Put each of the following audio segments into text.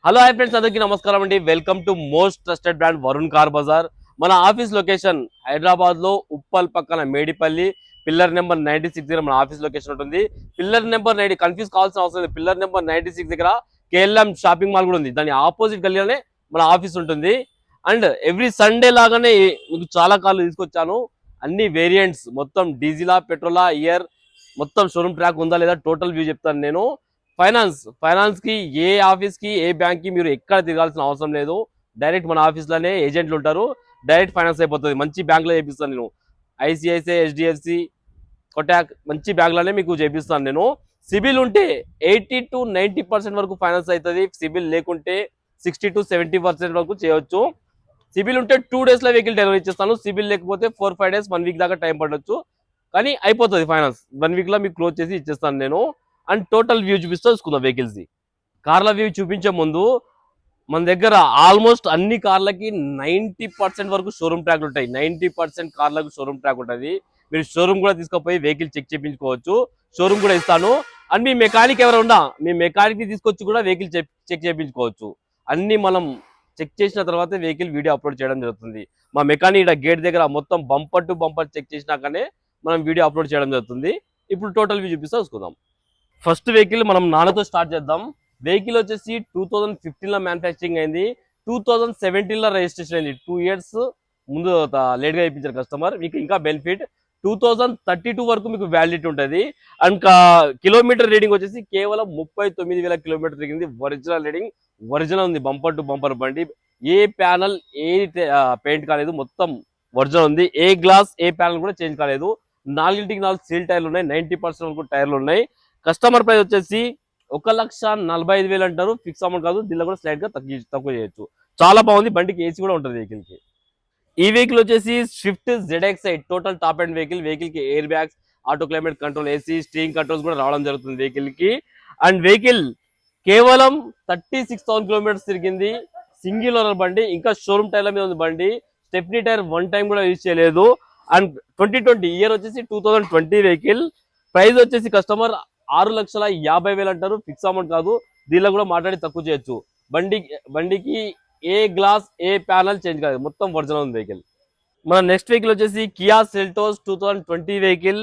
Hello hi friends, అందరికీ నమస్కారం అండి. Welcome to most trusted brand Varun car Bazaar. మన ఆఫీస్ లొకేషన్ హైదరాబాద్ లో ఉప్పల్ పక్కన మేడిపల్లి పిల్లర్ నెంబర్ 96 దగ్గర మన ఆఫీస్ లొకేషన్ ఉంటుంది. పిల్లర్ నెంబర్ 90 కన్ఫ్యూజ్ కావాల్సిన అవసరం లేదు. పిల్లర్ నెంబర్ 96 దగ్గర కేఎల్ఎం షాపింగ్ మాల్ కూడా ఉంది. దాని ఆపోజిట్ గల్లీలోనే మన ఆఫీస్ ఉంటుంది. అండ్ ఎవ్రీ సండే లాగానే మీకు చాలా కార్లు తీసుకొచ్చాను. అన్ని వేరియంట్స్ మొత్తం డీజిలా పెట్రోలా ఇయర్ మొత్తం షోరూమ్ ట్రాక్ ఉందా లేదా టోటల్ వ్యూ చెప్తాను నేను. ఫైనాన్స్ కి ఏ ఆఫీస్ కి ఏ బ్యాంక్ కి మీరు ఎక్కడ తిరగాల్సిన అవసరం లేదు. డైరెక్ట్ మన ఆఫీస్ లోనే ఏజెంట్లు ఉంటారు. డైరెక్ట్ ఫైనాన్స్ అయిపోతుంది. మంచి బ్యాంక్ లో చేపిస్తాను నేను. ఐసిఐసిఐ, హెచ్డిఎఫ్సి, కొటాక్ మంచి బ్యాంక్ లోనే మీకు చేపిస్తాను నేను. సిబిల్ ఉంటే 80 to 90% వరకు ఫైనాన్స్ అవుతుంది. సిబిల్ లేకుంటే 60 to 70% వరకు చేయవచ్చు. సిబిల్ ఉంటే 2 days లో వెహికల్ డెలివరీ ఇచ్చేస్తాను. సిబిల్ లేకపోతే 4-5 days 1 week దాకా టైం పడవచ్చు. కానీ అయిపోతుంది ఫైనాన్స్. 1 week లో మీకు క్లోజ్ చేసి ఇచ్చేస్తాను నేను. అండ్ టోటల్ వ్యూ చూపిస్తూ చూసుకుందాం వెహికల్స్ ది. కార్ల వ్యూ చూపించే ముందు మన దగ్గర ఆల్మోస్ట్ అన్ని కార్లకి 90% వరకు షోరూమ్ ట్రాక్ ఉంటాయి. 90% కార్లకు షోరూమ్ ట్రాక్ ఉంటుంది. మీరు షోరూమ్ కూడా తీసుకుపోయి వెహికల్ చెక్ చేయించుకోవచ్చు. షోరూమ్ కూడా ఇస్తాను. అండ్ మీ మెకానిక్ ఎవరు ఉన్నా మీ మెకానిక్ ని తీసుకొచ్చి కూడా వెహికల్ చెక్ చేయించుకోవచ్చు. అన్ని మనం చెక్ చేసిన తర్వాత వెహికల్ వీడియో అప్లోడ్ చేయడం జరుగుతుంది. మా మెకానిక్ గేట్ దగ్గర మొత్తం బంపర్ టు బంపర్ చెక్ చేసినాకనే మనం వీడియో అప్లోడ్ చేయడం జరుగుతుంది. ఇప్పుడు టోటల్ వ్యూ చూపిస్తా చూసుకుందాం. ఫస్ట్ వెహికల్ మనం నాన్నతో స్టార్ట్ చేద్దాం. వెహికల్ వచ్చేసి 2015 లో మ్యానుఫ్యాక్చరింగ్ అయింది. 2017 లో రిజిస్ట్రేషన్ అయింది. 2 years ముందు లేట్ గా ఇప్పించారు కస్టమర్. మీకు ఇంకా బెనిఫిట్ 2032 వరకు మీకు వ్యాలిడిటీ ఉంటుంది. అండ్ కిలోమీటర్ రీడింగ్ వచ్చేసి కేవలం 39,000 కిలోమీటర్ తిరిగింది. ఒరిజినల్ రీడింగ్ ఒరిజినల్ ఉంది. బంపర్ టు బంపర్ బండి. ఏ ప్యానల్ ఏ పెయింట్ కాలేదు, మొత్తం ఒరిజినల్ ఉంది. ఏ గ్లాస్ ఏ ప్యానల్ కూడా చేంజ్ కాలేదు. 4 సీల్ టైర్లు ఉన్నాయి. 90% వరకు టైర్లు ఉన్నాయి. కస్టమర్ ప్రైస్ వచ్చేసి 1,45,000 అంటారు. ఫిక్స్ అమౌంట్ కాదు. దీనిలో కూడా స్లైడ్ గా తక్కువ చేయొచ్చు. చాలా బాగుంది. బండికి ఏసీ కూడా ఉంటుంది వెహికల్ కి. ఈ వెహికల్ వచ్చేసి Swift ZXi total top and vehicle. Vehicle కి air bags, auto climate control, AC, steering controls కూడా రావడం జరుగుతుంది వెహికల్ కి. అండ్ వెహికల్ కేవలం 36,000 కిలోమీటర్స్ తిరిగింది. సింగిల్ ఓనర్ బండి. ఇంకా షోరూమ్ టైర్ల మీద ఉంది బండి. స్టెప్నీ టైర్ 1 time కూడా యూజ్ చేయలేదు. అండ్ 2020 ఇయర్ వచ్చేసి 2020 వెహికల్. ప్రైస్ వచ్చేసి కస్టమర్ 6,50,000 అంటారు. ఫిక్స్ అమౌంట్ కాదు. దీనిలో కూడా మాట్లాడి తక్కువ చేయొచ్చు. బండికి ఏ గ్లాస్ ఏ ప్యానల్ చేంజ్ కాదు. మొత్తం ఒరిజినల్ ఉంది వెహికల్. మన నెక్స్ట్ వెహికల్ వచ్చేసి Kia Seltos 2020 vehicle.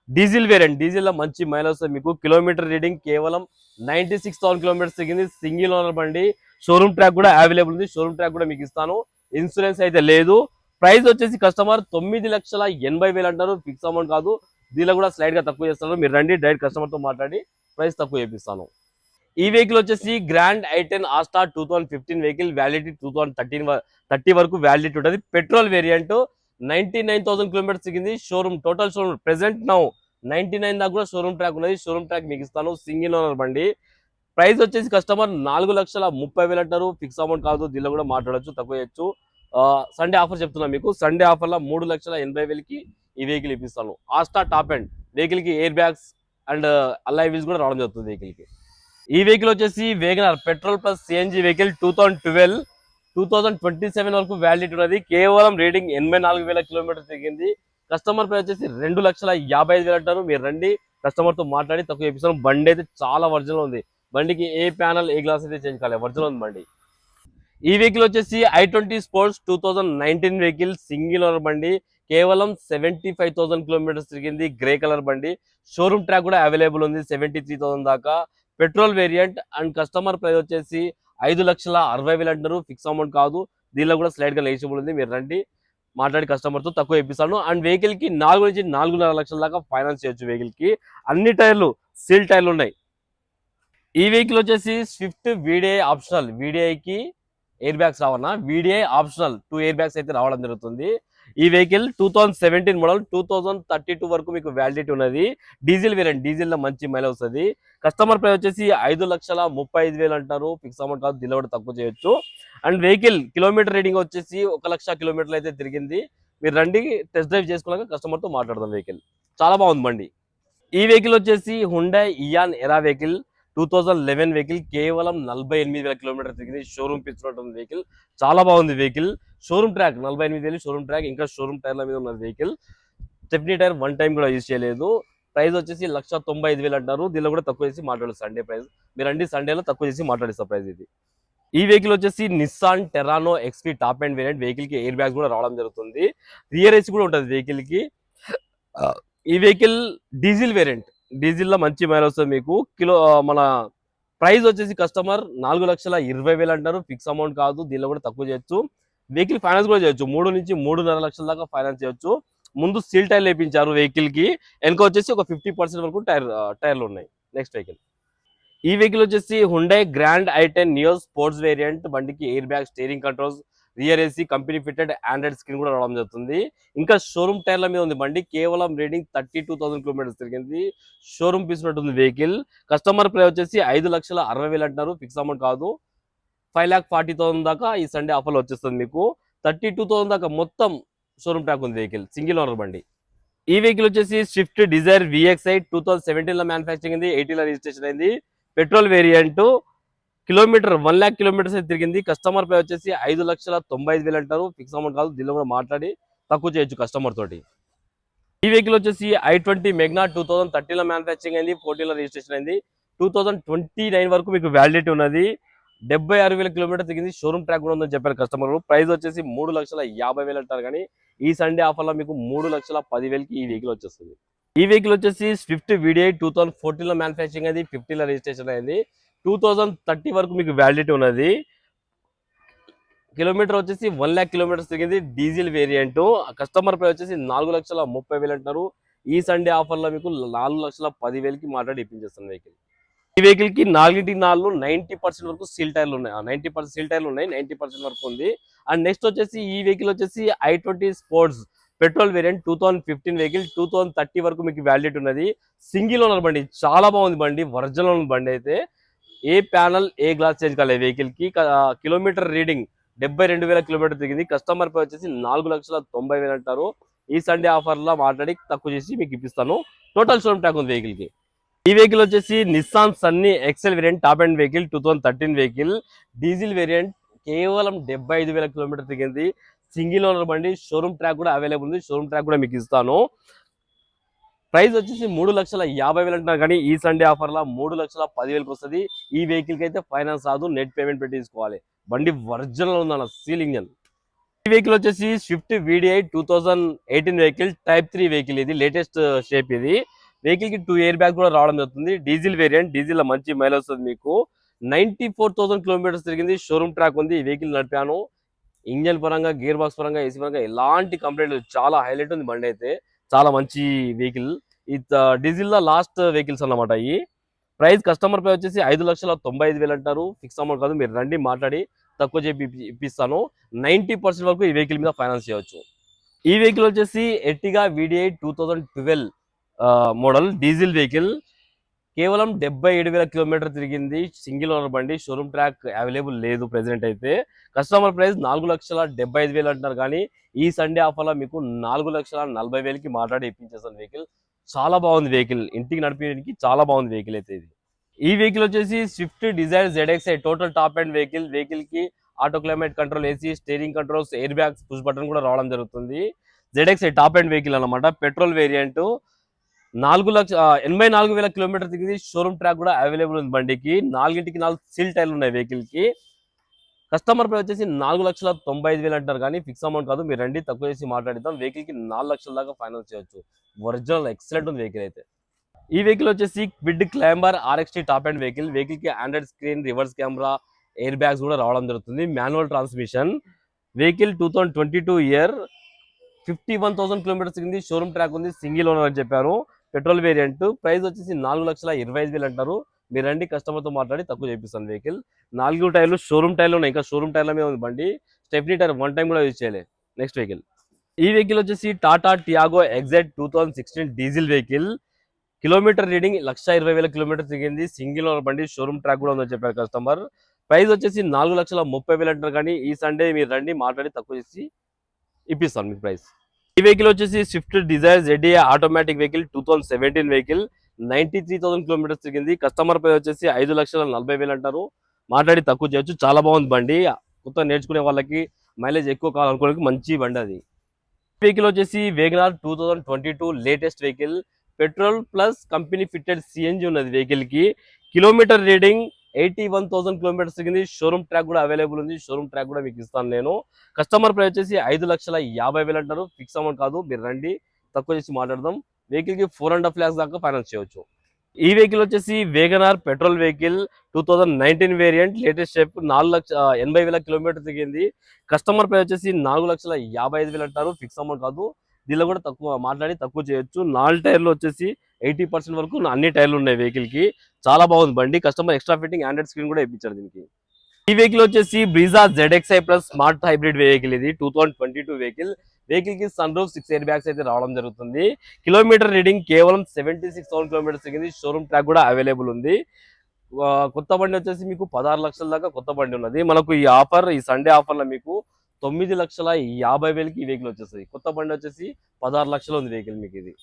Diesel variant. Diesel లో మంచి మైలేజ్ వస్తుంది మీకు. కిలోమీటర్ రీడింగ్ కేవలం 96,000 కిలోమీటర్స్ తిరిగింది. సింగిల్ ఓనర్ బండి. షోరూమ్ ట్రాక్ కూడా అవైలబుల్ ఉంది. షోరూమ్ ట్రాక్ కూడా మీకు ఇస్తాను. ఇన్సూరెన్స్ అయితే లేదు. ప్రైస్ వచ్చేసి కస్టమర్ 9,80,000 అంటారు. ఫిక్స్ అమౌంట్ కాదు. దీనిలో కూడా స్లైడ్ గా తక్కువ చేస్తాను. మీరు రండి, డైరెక్ట్ కస్టమర్ తో మాట్లాడి ప్రైస్ తక్కువ చేపిస్తాను. ఈ వెహికల్ వచ్చేసి grand i10 Asta 2015 vehicle. Validity 2030 వరకు వ్యాలిడిటీ ఉంటుంది. Petrol variant. 99,000 కిలోమీటర్స్ తిరిగింది. Showroom total showroom present now 99 దాకా కూడా షోరూమ్ ట్రాక్ ఉన్నది. షోరూమ్ ట్రాక్ మీకు ఇస్తాను. సింగిల్ ఓనర్ బండి. ప్రైస్ వచ్చేసి కస్టమర్ 4,30,000 అంటారు. ఫిక్స్ అమౌంట్ కాదు. దీనిలో కూడా మాట్లాడచ్చు, తక్కువ చేయొచ్చు. సండే ఆఫర్ చెప్తున్నా మీకు. సండే ఆఫర్ లో 3,80,000కి ఈ వెహికల్ ఇప్పిస్తాను. ఆస్టా టాప్ అండ్ వెహికల్ కి air bags and Alai wheels కూడా రావడం జరుగుతుంది వెహికల్ కి. ఈ వెహికల్ వచ్చేసి WagonR petrol plus CNG vehicle. 2012 2027 వరకు వ్యాలిడిటీ ఉన్నది. కేవలం రీడింగ్ 84,000 కిలోమీటర్ తిరిగింది. కస్టమర్ ప్రైస్ వచ్చేసి 2,55,000 అంటారు. మీరు రండి, కస్టమర్ తో మాట్లాడి తక్కువ చేపిస్తాను. బండి అయితే చాలా ఒరిజినల్ ఉంది. బండికి ఏ ప్యానల్ ఏ గ్లాస్ అయితే చేంజ్ కాలేదు. ఒరిజినల్ ఉంది బండి. ఈ వెహికల్ వచ్చేసి i20 sports 2019 vehicle. Single owner బండి. కేవలం 75,000 కిలోమీటర్స్ తిరిగింది. గ్రే కలర్ బండి. షోరూమ్ ట్రాక్ కూడా అవైలబుల్ ఉంది. 73,000 దాకా. Petrol variant. And customer price వచ్చేసి 5,60,000 అంటారు. ఫిక్స్ అమౌంట్ కాదు. దీనిలో కూడా స్లైడ్ గా లేచిబుల్ ఉంది. మీరు రండి, మాట్లాడి కస్టమర్ తో తక్కువ ఇప్పిస్తాను. అండ్ వెహికల్ కి 4 నుంచి 4.5 లక్షల దాకా ఫైనాన్స్ చేయొచ్చు. వెహికల్ కి అన్ని టైర్లు సీల్ టైర్లు ఉన్నాయి. ఈ వెహికల్ వచ్చేసి స్విఫ్ట్ వీడిఐ ఆప్షనల్. వీడిఐకి ఎయిర్ బ్యాగ్స్ రావన్నా. వీడిఐ ఆప్షనల్ 2 ఎయిర్ బ్యాగ్స్ అయితే రావడం జరుగుతుంది. ఈ వెహికల్ 2017 మోడల్. 2032 వరకు మీకు వ్యాలిడిటీ ఉన్నది. Diesel variant. డీజిల్ లో మంచి మైలేజ్ వస్తుంది. కస్టమర్ ప్రైస్ వచ్చేసి 5,35,000 అంటారు. ఫిక్స్ అమౌంట్ కాదు. దీనిలో కూడా తక్కువ చేయొచ్చు. అండ్ వెహికల్ కిలోమీటర్ రీడింగ్ వచ్చేసి 1,00,000 కిలోమీటర్లు అయితే తిరిగింది. మీరు రండి, టెస్ట్ డ్రైవ్ చేసుకున్నాక కస్టమర్ తో మాట్లాడదాం. వెహికల్ చాలా బాగుంది బండి. ఈ వెహికల్ వచ్చేసి Hyundai Eon Era vehicle. 2011 vehicle. కేవలం 48,000 కిలోమీటర్ తిరిగింది. షోరూమ్ పిచ్చినట్టుంది వెహికల్. చాలా బాగుంది vehicle. Showroom track 48,000 showroom track. ఇంకా షోరూమ్ టైర్ల మీద ఉన్న వెహికల్. స్టెప్నీ టైర్ 1 time కూడా యూజ్ చేయలేదు. ప్రైస్ వచ్చేసి 1,95,000 అంటారు. దీనిలో కూడా తక్కువ చేసి మాట్లాడు. సండే ప్రైస్ మీరు రండి, సండేలో తక్కువ చేసి మాట్లాడిస్తా ప్రైస్ ఇది. ఈ వెహికల్ వచ్చేసి Nissan టెరానో XP top and variant. Vehicle కి ఎయిర్ బ్యాగ్స్ కూడా రావడం జరుగుతుంది. రియర్ ఏసీ కూడా ఉంటుంది వెహికల్ కి. ఈ వెహికల్ డీజిల్ వేరియంట్. డీజిల్ లో మంచి మైలేజ్ వస్తుంది మీకు. మన ప్రైస్ వచ్చేసి కస్టమర్ 4,20,000 అంటారు. ఫిక్స్ అమౌంట్ కాదు, దీనిలో కూడా తక్కువ చేయొచ్చు. వెహికల్ ఫైనాన్స్ కూడా చేయొచ్చు. 3 నుంచి 3.5 లక్షల దాకా ఫైనాన్స్ చేయొచ్చు. ముందు సీల్ టైర్ వేయించారు వెహికల్ కి. వెనక వచ్చేసి ఒక 50% వరకు టైర్లు ఉన్నాయి. Next vehicle. ఈ వెహికల్ వచ్చేసి హుండై గ్రాండ్ ఐ10 నియో స్పోర్ట్స్ వేరియంట్. బండికి air bag, steering controls, rear AC, company fitted Android screen కూడా రావడం జరుగుతుంది. ఇంకా షోరూమ్ టైర్ల మీద ఉంది బండి. కేవలం రీడింగ్ 32,000 కిలోమీటర్స్ తిరిగింది. షోరూమ్ పీస్ ఉన్నట్టుంది వెహికల్. కస్టమర్ ప్రైస్ వచ్చేసి 5,60,000 అంటున్నారు. ఫిక్స్ అమౌంట్ కాదు. 5,40,000 దాకా ఈ సండే ఆఫర్లో వచ్చేస్తుంది మీకు. 32,000 దాకా మొత్తం షోరూమ్ ట్రాక్ ఉంది వెహికల్. సింగిల్ ఓనర్ బండి. ఈ వెహికల్ వచ్చేసి స్విఫ్ట్ డిజైర్ VXi 2017 లో మ్యానుఫ్యాక్చరింగ్ అయింది. 18 లో రిజిస్ట్రేషన్ అయింది. Petrol variant. Kilometre 1 lakh kilometres అయితే తిరిగింది. కస్టమర్ పే వచ్చేసి 5,95,000 అంటారు. ఫిక్స్ అమౌంట్ కాదు, దీనిలో కూడా మాట్లాడి తక్కువ చేయొచ్చు కస్టమర్ తోటి. ఈ వెహికల్ వచ్చేసి i20 మెగ్నా 2013 లో మ్యానుఫ్యాక్చరింగ్ అయింది. 14 లో రిజిస్ట్రేషన్ అయింది. 2029 వరకు మీకు వ్యాలిడిటీ ఉన్నది. 76,000 కిలోమీటర్ తిరిగింది. షోరూమ్ ట్రాక్ కూడా ఉందని చెప్పారు కస్టమర్. ప్రైస్ వచ్చేసి 3,50,000 అంటారు, కానీ ఈ సండే ఆఫర్లో మీకు 3,10,000కి ఈ వెహికల్ వచ్చేస్తుంది. ఈ వెహికల్ వచ్చేసి స్విఫ్ట్ VDI 2014 లో మ్యానుఫ్యాక్చరింగ్ అయింది. 15 లో రిజిస్ట్రేషన్ అయింది. 2030 వరకు మీకు వ్యాలిడిటీ ఉన్నది. కిలోమీటర్ వచ్చేసి 1 lakh కిలోమీటర్స్ తిరిగింది. Diesel variant. కస్టమర్ ప్రైస్ వచ్చేసి 4,30,000 అంటారు. ఈ సండే ఆఫర్లో మీకు 4,10,000కి మాట్లాడి ఇప్పించేస్తాను వెహికల్. ఈ వెహికల్ కి 4/4 90% వరకు సీల్ టైర్లు ఉన్నాయి. 90% సీల్ టైర్లు ఉన్నాయి. 90% వరకు ఉంది. అండ్ నెక్స్ట్ వచ్చేసి ఈ వెహికల్ వచ్చేసి i20 sports petrol variant 2015 vehicle. 2030 వరకు మీకు వ్యాలిడిటీ ఉన్నది. సింగిల్ ఓనర్ బండి. చాలా బాగుంది బండి. ఒరిజినల్ బండి అయితే. ఏ ప్యానల్, ఏ గ్లాస్ చేంజ్ కాలేదు వెహికల్ కి. కిలోమీటర్ రీడింగ్ 72,000 కిలోమీటర్ తిరిగింది. కస్టమర్ పై వచ్చేసి 4,90,000 అంటారు. ఈ సండే ఆఫర్ లో మాట్లాడి తక్కువ చేసి మీకు ఇప్పిస్తాను. టోటల్ షోరూమ్ ట్యాక్ ఉంది వెహికల్ కి. ఈ వెహికల్ వచ్చేసి Nissan Sunny Excel variant top and vehicle. 2013 వెహికల్. Diesel variant. కేవలం 75,000 కిలోమీటర్ తిరిగింది. సింగిల్ ఓనర్ బండి. షోరూమ్ ట్రాక్ కూడా అవైలబుల్ ఉంది. షోరూమ్ ట్రాక్ కూడా మీకు ఇస్తాను. ప్రైస్ వచ్చేసి 3,50,000 అంటున్నారు, కానీ ఈ సండే ఆఫర్ లో 3,10,000కి వస్తుంది. ఈ వెహికల్ కి అయితే ఫైనాన్స్ రాదు, నెట్ పేమెంట్ పెట్టి తీసుకోవాలి. బండి ఒరిజినల్ ఉందన్న, సీల్ ఇంజన్. ఈ వెహికల్ వచ్చేసి Swift VDI 2018 vehicle. Type 3 vehicle. ఇది లేటెస్ట్ షేప్. ఇది వెహికల్ కి 2 ఎయిర్ బ్యాగ్ కూడా రావడం జరుగుతుంది. Diesel variant. డీజిల్ లో మంచి మైలేజ్ వస్తుంది మీకు. 94,000 కిలోమీటర్స్ తిరిగింది. షోరూమ్ ట్రాక్ ఉంది. ఈ వెహికల్ నడిపాను. ఇంజన్ పరంగా, గేర్ బాక్స్ పరంగా, ఏసీ పరంగా ఎలాంటి కంప్లైంట్ లేదు. చాలా హైలైట్ ఉంది బండి అయితే. చాలా మంచి వెహికల్. ఇది డీజిల్ లో లాస్ట్ వెహికల్స్ అన్నమాట. ఈ ప్రైస్ కస్టమర్ పై వచ్చేసి 5,95,000 అంటారు. ఫిక్స్ అమౌంట్ కాదు, మీరు రండి మాట్లాడి తక్కువ చెప్పి ఇప్పిస్తాను. 90% వరకు ఈ వెహికల్ మీద ఫైనాన్స్ చేయొచ్చు. ఈ వెహికల్ వచ్చేసి Ertiga VDI 2012 model. Diesel vehicle. కేవలం 77,000 కిలోమీటర్ తిరిగింది. సింగిల్ ఓనర్ బండి. షోరూమ్ ట్రాక్ అవైలబుల్ లేదు ప్రెసెంట్ అయితే. కస్టమర్ ప్రైస్ 4,75,000 అంటున్నారు, కానీ ఈ సండే ఆఫర్లో మీకు 4,40,000కి మాట్లాడి ఇప్పించేస్తాను వెహికల్. చాలా బాగుంది వెహికల్. ఇంటికి నడిపేయడానికి చాలా బాగుంది వెహికల్ అయితే ఇది. ఈ వెహికల్ వచ్చేసి Swift Dzire ZXi total top and vehicle. Vehicle కి auto climate control, AC, steering controls, air bags, push button కూడా రావడం జరుగుతుంది. ZXi టాప్ అండ్ వెహికల్ అన్నమాట. Petrol variant. 84,000 కిలోమీటర్ తిరిగింది. షోరూమ్ ట్రాక్ కూడా అవైలబుల్ ఉంది బండికి. 4 సీల్ టైర్లు ఉన్నాయి వెహికల్ కి. కస్టమర్ పై వచ్చేసి 4,95,000 అంటారు, కానీ ఫిక్స్ అమౌంట్ కాదు, మీరు రండి తక్కువ చేసి మాట్లాడిద్దాం. వెహికల్ కి 4 లక్షల దాకా ఫైనాన్స్ చేయొచ్చు. ఒరిజినల్ ఎక్సలెంట్ ఉంది వెహికల్ అయితే. ఈ వెహికల్ వచ్చేసి Kwid Climber RXT top and vehicle. Vehicle కి Android screen, reverse camera, air bags కూడా రావడం జరుగుతుంది. Manual transmission. Vehicle 2022 year. 51,000 kilometres తిరిగింది. షోరూమ్ ట్రాక్ ఉంది. సింగిల్ ఓనర్ అని చెప్పారు. Petrol variant. ప్రైస్ వచ్చేసి 4,25,000 అంటారు. మీరు రండి కస్టమర్ తో మాట్లాడి తక్కువ చేపిస్తాను వెహికల్. 4 టైర్లు షోరూమ్ టైర్లు ఉన్నాయి. ఇంకా షోరూమ్ టైర్ల మీద ఉంది బండి. స్టెప్నీ టైర్ 1 టైం కూడా యూజ్ చేయలేదు. Next vehicle. ఈ వెహికల్ వచ్చేసి Tata Tiago excite 2016 diesel vehicle. Kilometre reading 1,20,000 kilometre తిరిగింది. సింగిల్ ఓనర్ బండి. షోరూమ్ ట్రాక్ కూడా ఉందని చెప్పారు కస్టమర్. ప్రైస్ వచ్చేసి 4,30,000 అంటారు, కానీ ఈ సండే మీరు రండి మాట్లాడి తక్కువ చేసి ఇప్పిస్తాను మీకు ప్రైస్. ఈ వెహికల్ వచ్చేసి Swift Dzire ZDI automatic vehicle. 2017 vehicle. 93,000 kilometres తిరిగింది. కస్టమర్ పై వచ్చేసి 5,40,000 అంటారు. మాట్లాడి తక్కువ చేయొచ్చు. చాలా బాగుంది బండి. కొత్త నేర్చుకునే వాళ్ళకి, మైలేజ్ ఎక్కువ కావాలనుకోవడానికి మంచి బండి అది. వెహికల్ వచ్చేసి Wagon R 2022 latest vehicle. Petrol plus company fitted CNG ఉన్నది వెహికల్ కి. కిలోమీటర్ రీడింగ్ 81,000 కిలోమీటర్స్ తిరిగింది. షోరూమ్ ట్రాక్ కూడా అవైలబుల్ ఉంది. షోరూమ్ ట్రాక్ కూడా మీకు ఇస్తాను నేను. కస్టమర్ ప్రైస్ వచ్చేసి 5,50,000 అంటారు. ఫిక్స్ అమౌంట్ కాదు, మీరు రండి తక్కువ చేసి మాట్లాడదాం. వెహికల్ కి 4.5 lakhs దాకా ఫైనాన్స్ చేయవచ్చు. ఈ వెహికల్ వచ్చేసి WagonR petrol vehicle 2019 variant latest shape 4,80,000 kilometre తిరిగింది. కస్టమర్ ప్రైస్ వచ్చేసి 4,55,000 అంటారు. ఫిక్స్ అమౌంట్ కాదు, దీనిలో కూడా తక్కువ మాట్లాడి తక్కువ చేయొచ్చు. 4 టైర్లు వచ్చేసి 80% వరకు అన్ని టైర్లు ఉన్నాయి వెహికల్ కి. చాలా బాగుంది బండి. Customer extra fitting Android screen కూడా ఇప్పించారు దీనికి. ఈ వెహికల్ వచ్చేసి Brezza ZXi plus smart hybrid vehicle. ఇది 2022 వెహికల్. వెహికల్ కి సన్ రూఫ్ 6 ఎయిర్ బ్యాగ్స్ అయితే రావడం జరుగుతుంది. కిలోమీటర్ రీడింగ్ కేవలం 76,000 కిలోమీటర్స్ తిరిగింది. షోరూమ్ ట్రాక్ కూడా అవైలబుల్ ఉంది. కొత్త బండి వచ్చేసి మీకు 16 లక్షల దాకా కొత్త బండి ఉన్నది. మనకు ఈ ఆఫర్, ఈ సండే ఆఫర్ లో మీకు 9,50,000కి ఈ వెహికల్ వచ్చేస్తుంది. కొత్త బండి వచ్చేసి 16 లక్షలు ఉంది వెహికల్ మీకు ఇది.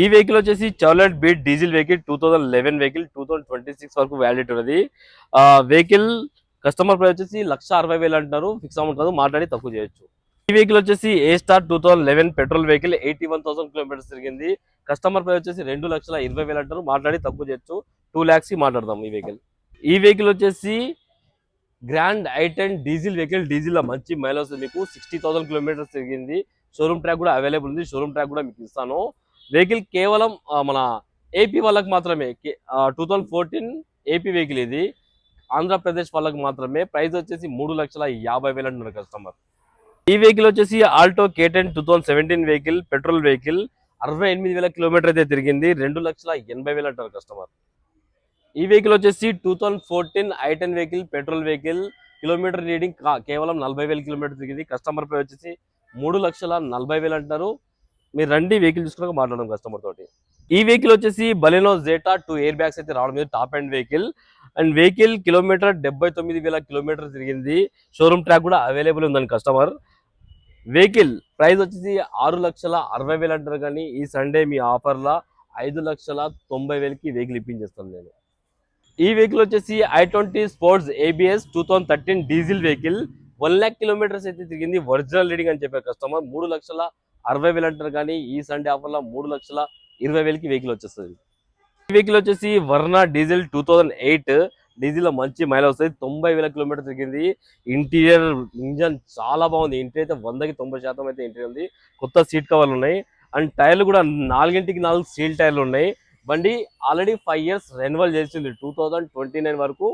ఈ వెహికల్ వచ్చేసి చౌలెట్ బీట్ డీజిల్ వెహికల్ 2011 వెహికల్ 2026 వరకు వ్యాలిడిటీ ఉన్నది. వెహికల్ కస్టమర్ ప్రైస్ వచ్చేసి 1,60,000 అంటున్నారు. ఫిక్స్ అమౌంట్ కాదు, మాట్లాడి తక్కువ చేయొచ్చు. ఈ వెహికల్ వచ్చేసి ఏ స్టార్ 2011 పెట్రోల్ వెహికల్ 81,000 కిలోమీటర్స్ తిరిగింది. కస్టమర్ ప్రైస్ వచ్చేసి 2,20,000 అంటారు. మాట్లాడి తక్కువ చేయొచ్చు. 2 lakhs కి మాట్లాడదాం ఈ వెహికల్. ఈ వెహికల్ వచ్చేసి grand i10 diesel vehicle. Diesel లో మంచి మైలేజ్ మీకు 60,000 కిలోమీటర్స్ తిరిగింది. షోరూమ్ ట్రాక్ కూడా అవైలబుల్ ఉంది. షోరూమ్ ట్రాక్ కూడా మీకు ఇస్తాను. వెహికల్ కేవలం మన ఏపీ వాళ్ళకి మాత్రమే. 2014 ఏపీ వెహికల్ ఇది. ఆంధ్రప్రదేశ్ వాళ్ళకి మాత్రమే. ప్రైస్ వచ్చేసి 3,50,000 అంటున్నారు కస్టమర్. ఈ వెహికల్ వచ్చేసి Alto K10 2017 vehicle petrol vehicle 68,000 kilometre అయితే తిరిగింది. 2,80,000 అంటారు కస్టమర్. ఈ వెహికల్ వచ్చేసి 2014 i10 vehicle petrol vehicle. Kilometre reading కేవలం 40,000 కిలోమీటర్ తిరిగింది. కస్టమర్ ప్రైస్ వచ్చేసి 3,40,000 అంటారు. మీరు రండి వెహికల్ చూసుకున్నాక మాట్లాడడం కస్టమర్ తోటి. ఈ వెహికల్ వచ్చేసి బలెనో జెటా 2 ఎయిర్ బ్యాగ్స్ అయితే రావడం మీద top and vehicle. End vehicle kilometre 79,000 kilometre తిరిగింది. షోరూమ్ ట్రాక్ కూడా అవైలబుల్ ఉందని కస్టమర్. వెహికల్ ప్రైస్ వచ్చేసి 6,60,000 అంటారు. కానీ ఈ సండే మీ ఆఫర్లో 5,90,000కి వెహికల్ ఇప్పించేస్తాను నేను. ఈ వెహికల్ వచ్చేసి i20 sports ABS 2013 diesel vehicle 1 lakh kilometres అయితే తిరిగింది. ఒరిజినల్ రీడింగ్ అని చెప్పారు కస్టమర్. 3,60,000 అంటారు. కానీ ఈ సండే ఆఫర్లో 3,20,000కి వెహికల్ వచ్చేస్తుంది. ఈ వెహికల్ వచ్చేసి వర్నా డీజిల్ 2008 డీజిల్ లో మంచి మైలేజ్ వస్తుంది. 90,000 కిలోమీటర్ తిరిగింది. ఇంటీరియర్ ఇంజన్ చాలా బాగుంది. ఇంటీరియర్ అయితే 100కి 90% అయితే ఇంటీరియర్ ఉంది. కొత్త సీట్ కవర్లు ఉన్నాయి. అండ్ టైర్లు కూడా 4కి 4 స్టీల్ టైర్లు ఉన్నాయి. బండి ఆల్రెడీ 5 years రెన్యువల్ చేసింది. 2029 వరకు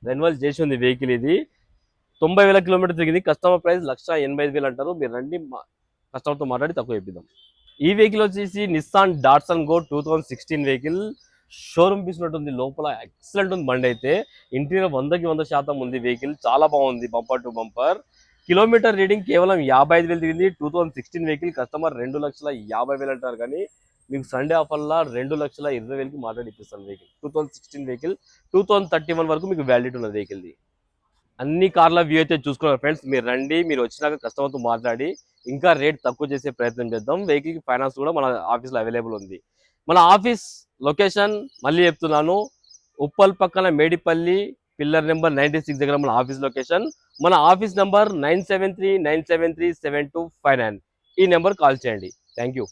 రెన్యువల్ చేసి ఉంది వెహికల్ ఇది. 90,000 కిలోమీటర్ తిరిగింది. కస్టమర్ ప్రైస్ 1,85,000 అంటారు. మీరు రండి కస్టమర్తో మాట్లాడి తక్కువ చెప్పిద్దాం. ఈ వెహికల్ వచ్చేసి Nissan Datsun Go 2016 vehicle. Showroom piece ఉంటుంది. లోపల ఎక్సలెంట్ ఉంది బండి అయితే. ఇంటీరియర్ 100కి 100% ఉంది. వెహికల్ చాలా బాగుంది. Bumper to bumper. Kilometre reading కేవలం 55,000 తిరిగింది. 2016 వెహికల్. కస్టమర్ 2,50,000 అంటారు. కానీ మీకు సండే ఆఫర్లా 2,20,000కి మాట్లాడి ఇప్పిస్తాను వెహికల్. 2016 వెహికల్ 2031 వరకు మీకు వ్యాలిడిటీ ఉన్నది వెహికల్ది. అన్ని కార్ల వ్యూ అయితే చూసుకున్నారు ఫ్రెండ్స్. మీరు రండి, మీరు వచ్చినాక కస్టమర్తో మాట్లాడి ఇంకా రేట్ తక్కువ చేసే ప్రయత్నం చేద్దాం. వెహికల్కి ఫైనాన్స్ కూడా మన ఆఫీస్లో అవైలబుల్ ఉంది. మన ఆఫీస్ లొకేషన్ మళ్ళీ చెప్తున్నాను, ఉప్పల్ పక్కన మేడిపల్లి పిల్లర్ నెంబర్ 96 దగ్గర మన ఆఫీస్ లొకేషన్. మన ఆఫీస్ నెంబర్ 973973729. ఈ నెంబర్ కాల్ చేయండి. Thank you.